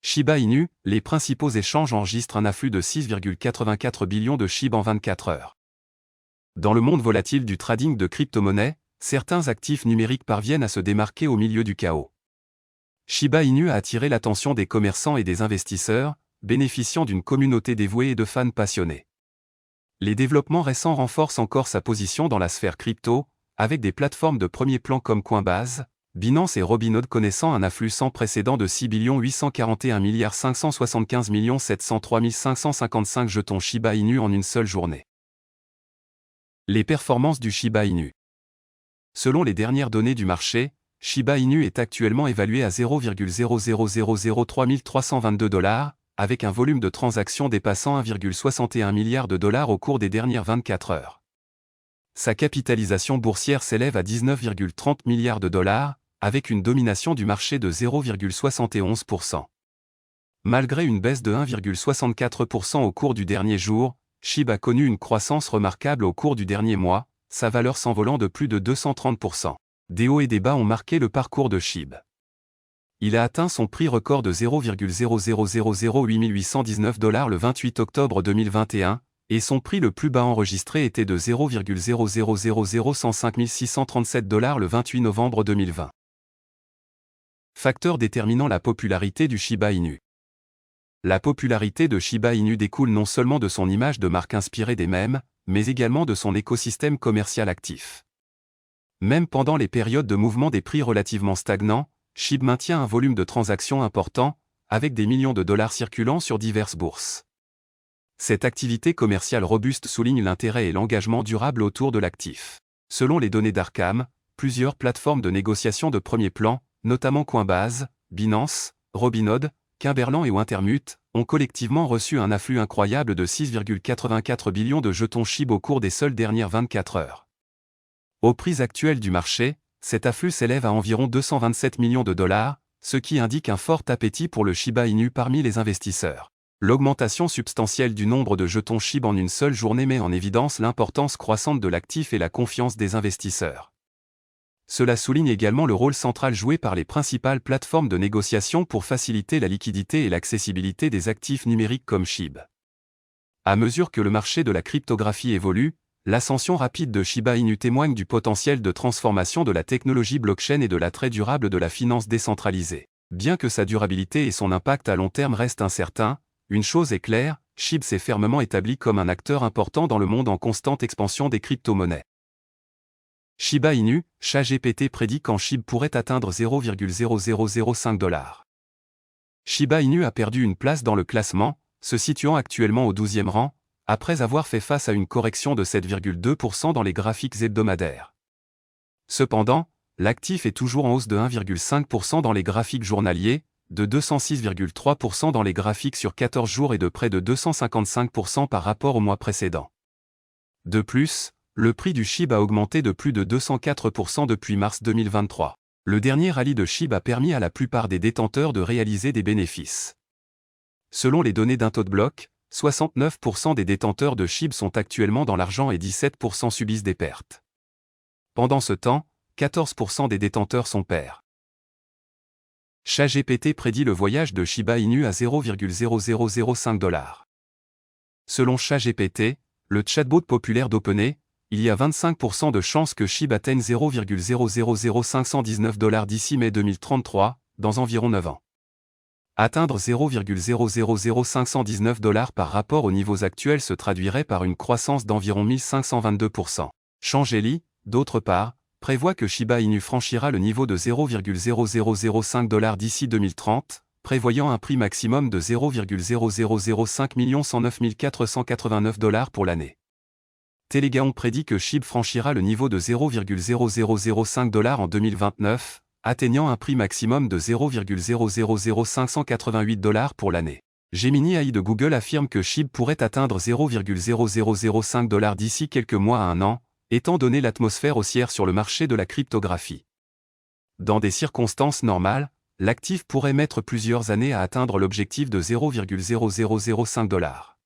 Shiba Inu, les principaux échanges enregistrent un afflux de 6,84 billions de SHIB en 24 heures. Dans le monde volatile du trading de crypto-monnaies, certains actifs numériques parviennent à se démarquer au milieu du chaos. Shiba Inu a attiré l'attention des commerçants et des investisseurs, bénéficiant d'une communauté dévouée et de fans passionnés. Les développements récents renforcent encore sa position dans la sphère crypto, avec des plateformes de premier plan comme Coinbase, Binance et Robinhood connaissant un afflux sans précédent de 6 841 575 703 555 jetons Shiba Inu en une seule journée. Les performances du Shiba Inu. Selon les dernières données du marché, Shiba Inu est actuellement évalué à 0,00003 322 $, avec un volume de transactions dépassant 1,61 milliard de dollars au cours des dernières 24 heures. Sa capitalisation boursière s'élève à 19,30 milliards de dollars, avec une domination du marché de 0,71%. Malgré une baisse de 1,64% au cours du dernier jour, SHIB a connu une croissance remarquable au cours du dernier mois, sa valeur s'envolant de plus de 230%. Des hauts et des bas ont marqué le parcours de SHIB. Il a atteint son prix record de 0,00008 819 $ le 28 octobre 2021, et son prix le plus bas enregistré était de 0,0000105 637 $ le 28 novembre 2020. Facteur déterminant la popularité du Shiba Inu. La popularité de Shiba Inu découle non seulement de son image de marque inspirée des mèmes, mais également de son écosystème commercial actif. Même pendant les périodes de mouvement des prix relativement stagnants, SHIB maintient un volume de transactions important, avec des millions de dollars circulant sur diverses bourses. Cette activité commerciale robuste souligne l'intérêt et l'engagement durable autour de l'actif. Selon les données d'Arkham, plusieurs plateformes de négociation de premier plan, notamment Coinbase, Binance, Robinhood, Kimberland et Wintermute, ont collectivement reçu un afflux incroyable de 6,84 billions de jetons SHIB au cours des seules dernières 24 heures. Au prix actuel du marché, cet afflux s'élève à environ 227 millions de dollars, ce qui indique un fort appétit pour le Shiba Inu parmi les investisseurs. L'augmentation substantielle du nombre de jetons SHIB en une seule journée met en évidence l'importance croissante de l'actif et la confiance des investisseurs. Cela souligne également le rôle central joué par les principales plateformes de négociation pour faciliter la liquidité et l'accessibilité des actifs numériques comme SHIB. À mesure que le marché de la cryptographie évolue, l'ascension rapide de Shiba Inu témoigne du potentiel de transformation de la technologie blockchain et de l'attrait durable de la finance décentralisée. Bien que sa durabilité et son impact à long terme restent incertains, une chose est claire, SHIB s'est fermement établi comme un acteur important dans le monde en constante expansion des crypto-monnaies. Shiba Inu, ChatGPT prédit quand SHIB pourrait atteindre 0,0005 $. Shiba Inu a perdu une place dans le classement, se situant actuellement au 12e rang, après avoir fait face à une correction de 7,2% dans les graphiques hebdomadaires. Cependant, l'actif est toujours en hausse de 1,5% dans les graphiques journaliers, de 206,3% dans les graphiques sur 14 jours et de près de 255% par rapport au mois précédent. De plus, le prix du SHIB a augmenté de plus de 204% depuis mars 2023. Le dernier rallye de SHIB a permis à la plupart des détenteurs de réaliser des bénéfices. Selon les données d'Intotblock, 69% des détenteurs de SHIB sont actuellement dans l'argent et 17% subissent des pertes. Pendant ce temps, 14% des détenteurs sont pairs. ChatGPT prédit le voyage de Shiba Inu à 0,0005 $. Selon ChatGPT, le chatbot populaire d'OpenAI, il y a 25% de chances que SHIB atteigne 0,000519 $ d'ici mai 2033, dans environ 9 ans. Atteindre 0,000519 $ par rapport aux niveaux actuels se traduirait par une croissance d'environ 1522%. Changeli, d'autre part, prévoit que Shiba Inu franchira le niveau de 0,0005 $ d'ici 2030, prévoyant un prix maximum de 0,0005 109 489 $ pour l'année. Telegaon prédit que SHIB franchira le niveau de 0,0005 $ en 2029, atteignant un prix maximum de 0,000588 $ pour l'année. Gemini AI de Google affirme que SHIB pourrait atteindre 0,0005 $ d'ici quelques mois à un an, étant donné l'atmosphère haussière sur le marché de la cryptographie. Dans des circonstances normales, l'actif pourrait mettre plusieurs années à atteindre l'objectif de 0,0005 $.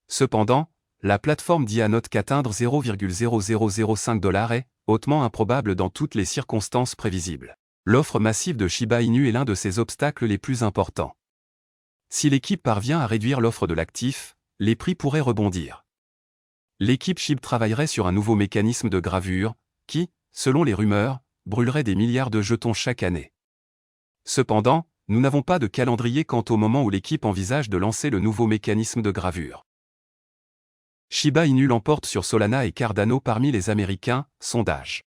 Cependant, la plateforme dit à note qu'atteindre 0,0005 $ est hautement improbable dans toutes les circonstances prévisibles. L'offre massive de Shiba Inu est l'un de ses obstacles les plus importants. Si l'équipe parvient à réduire l'offre de l'actif, les prix pourraient rebondir. L'équipe SHIB travaillerait sur un nouveau mécanisme de gravure, qui, selon les rumeurs, brûlerait des milliards de jetons chaque année. Cependant, nous n'avons pas de calendrier quant au moment où l'équipe envisage de lancer le nouveau mécanisme de gravure. Shiba Inu l'emporte sur Solana et Cardano parmi les Américains, sondage.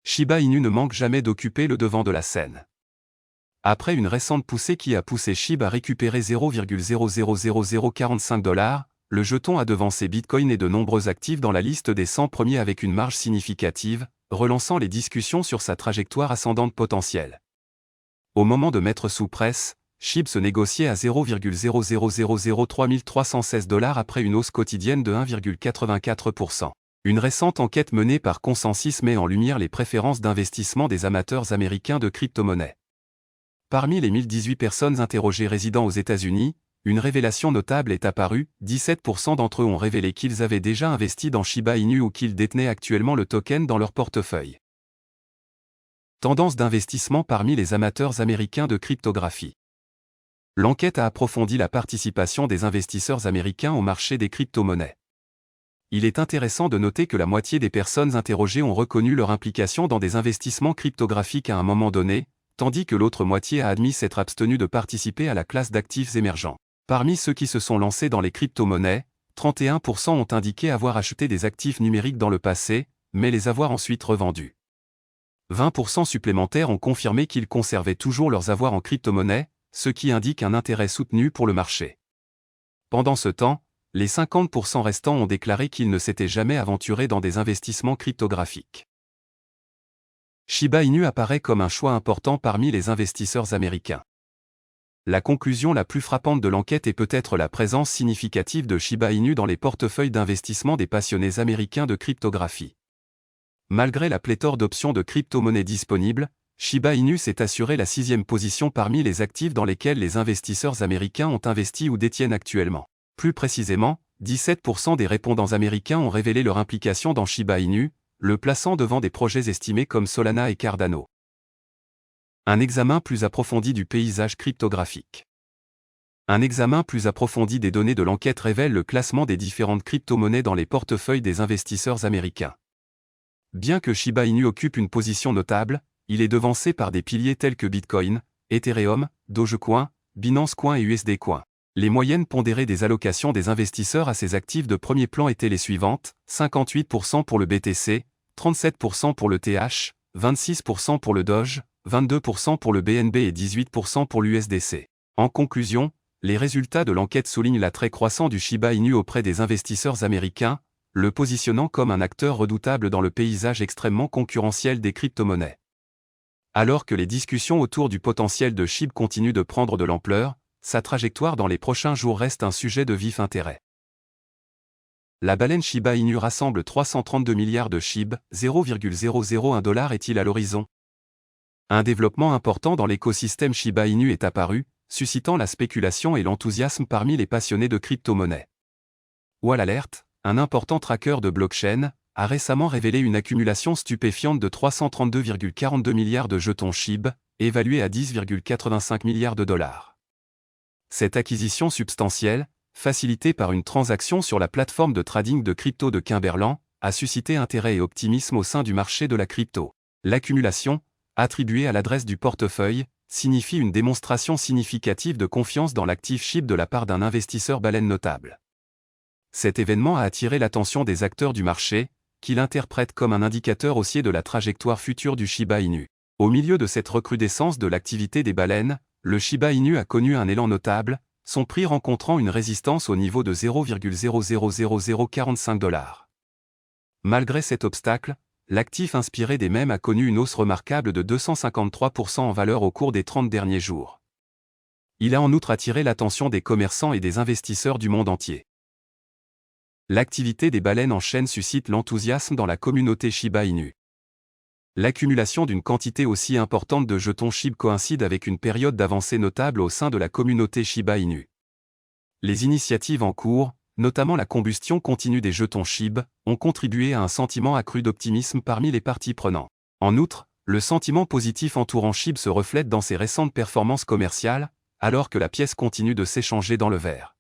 Shiba Inu ne manque jamais d'occuper le devant de la scène. Après une récente poussée qui a poussé SHIB à récupérer 0,000045 $, le jeton a devancé Bitcoin et de nombreux actifs dans la liste des 100 premiers avec une marge significative, relançant les discussions sur sa trajectoire ascendante potentielle. Au moment de mettre sous presse, SHIB se négociait à 0,0003316 $ après une hausse quotidienne de 1,84%. Une récente enquête menée par Consensus met en lumière les préférences d'investissement des amateurs américains de crypto-monnaies. Parmi les 1018 personnes interrogées résidant aux États-Unis, une révélation notable est apparue, 17% d'entre eux ont révélé qu'ils avaient déjà investi dans Shiba Inu ou qu'ils détenaient actuellement le token dans leur portefeuille. Tendance d'investissement parmi les amateurs américains de cryptographie. L'enquête a approfondi la participation des investisseurs américains au marché des crypto-monnaies. Il est intéressant de noter que la moitié des personnes interrogées ont reconnu leur implication dans des investissements cryptographiques à un moment donné, tandis que l'autre moitié a admis s'être abstenue de participer à la classe d'actifs émergents. Parmi ceux qui se sont lancés dans les crypto-monnaies, 31% ont indiqué avoir acheté des actifs numériques dans le passé, mais les avoir ensuite revendus. 20% supplémentaires ont confirmé qu'ils conservaient toujours leurs avoirs en crypto-monnaie, ce qui indique un intérêt soutenu pour le marché. Pendant ce temps, les 50% restants ont déclaré qu'ils ne s'étaient jamais aventurés dans des investissements cryptographiques. Shiba Inu apparaît comme un choix important parmi les investisseurs américains. La conclusion la plus frappante de l'enquête est peut-être la présence significative de Shiba Inu dans les portefeuilles d'investissement des passionnés américains de cryptographie. Malgré la pléthore d'options de crypto-monnaies disponibles, Shiba Inu s'est assuré la 6e position parmi les actifs dans lesquels les investisseurs américains ont investi ou détiennent actuellement. Plus précisément, 17% des répondants américains ont révélé leur implication dans Shiba Inu, le plaçant devant des projets estimés comme Solana et Cardano. Un examen plus approfondi du paysage cryptographique. Un examen plus approfondi des données de l'enquête révèle le classement des différentes crypto-monnaies dans les portefeuilles des investisseurs américains. Bien que Shiba Inu occupe une position notable, il est devancé par des piliers tels que Bitcoin, Ethereum, Dogecoin, Binance Coin et USD Coin. Les moyennes pondérées des allocations des investisseurs à ces actifs de premier plan étaient les suivantes, 58% pour le BTC, 37% pour le TH, 26% pour le Doge, 22% pour le BNB et 18% pour l'USDC. En conclusion, les résultats de l'enquête soulignent l'attrait croissant du Shiba Inu auprès des investisseurs américains, le positionnant comme un acteur redoutable dans le paysage extrêmement concurrentiel des crypto-monnaies. Alors que les discussions autour du potentiel de SHIB continuent de prendre de l'ampleur, sa trajectoire dans les prochains jours reste un sujet de vif intérêt. La baleine Shiba Inu rassemble 332 milliards de SHIB, 0,001 $ est-il à l'horizon? Un développement important dans l'écosystème Shiba Inu est apparu, suscitant la spéculation et l'enthousiasme parmi les passionnés de crypto-monnaies. Wallalert, un important tracker de blockchain, a récemment révélé une accumulation stupéfiante de 332,42 milliards de jetons SHIB, évalués à 10,85 milliards de $. Cette acquisition substantielle, facilitée par une transaction sur la plateforme de trading de crypto de Kimberland, a suscité intérêt et optimisme au sein du marché de la crypto. L'accumulation, attribuée à l'adresse du portefeuille, signifie une démonstration significative de confiance dans l'actif SHIB de la part d'un investisseur baleine notable. Cet événement a attiré l'attention des acteurs du marché, qui l'interprètent comme un indicateur haussier de la trajectoire future du Shiba Inu. Au milieu de cette recrudescence de l'activité des baleines, le Shiba Inu a connu un élan notable, son prix rencontrant une résistance au niveau de 0,000045 $. Malgré cet obstacle, l'actif inspiré des mèmes a connu une hausse remarquable de 253% en valeur au cours des 30 derniers jours. Il a en outre attiré l'attention des commerçants et des investisseurs du monde entier. L'activité des baleines en chaîne suscite l'enthousiasme dans la communauté Shiba Inu. L'accumulation d'une quantité aussi importante de jetons SHIB coïncide avec une période d'avancée notable au sein de la communauté Shiba Inu. Les initiatives en cours, notamment la combustion continue des jetons SHIB, ont contribué à un sentiment accru d'optimisme parmi les parties prenantes. En outre, le sentiment positif entourant SHIB se reflète dans ses récentes performances commerciales, alors que la pièce continue de s'échanger dans le vert.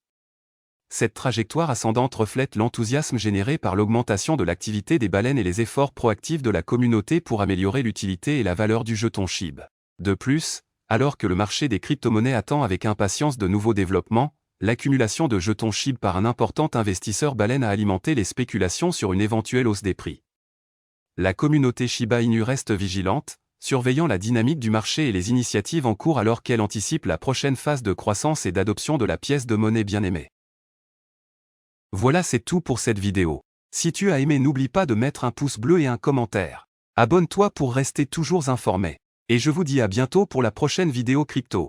Cette trajectoire ascendante reflète l'enthousiasme généré par l'augmentation de l'activité des baleines et les efforts proactifs de la communauté pour améliorer l'utilité et la valeur du jeton SHIB. De plus, alors que le marché des crypto-monnaies attend avec impatience de nouveaux développements, l'accumulation de jetons SHIB par un important investisseur baleine a alimenté les spéculations sur une éventuelle hausse des prix. La communauté Shiba Inu reste vigilante, surveillant la dynamique du marché et les initiatives en cours alors qu'elle anticipe la prochaine phase de croissance et d'adoption de la pièce de monnaie bien aimée. Voilà, c'est tout pour cette vidéo. Si tu as aimé, n'oublie pas de mettre un pouce bleu et un commentaire. Abonne-toi pour rester toujours informé. Et je vous dis à bientôt pour la prochaine vidéo crypto.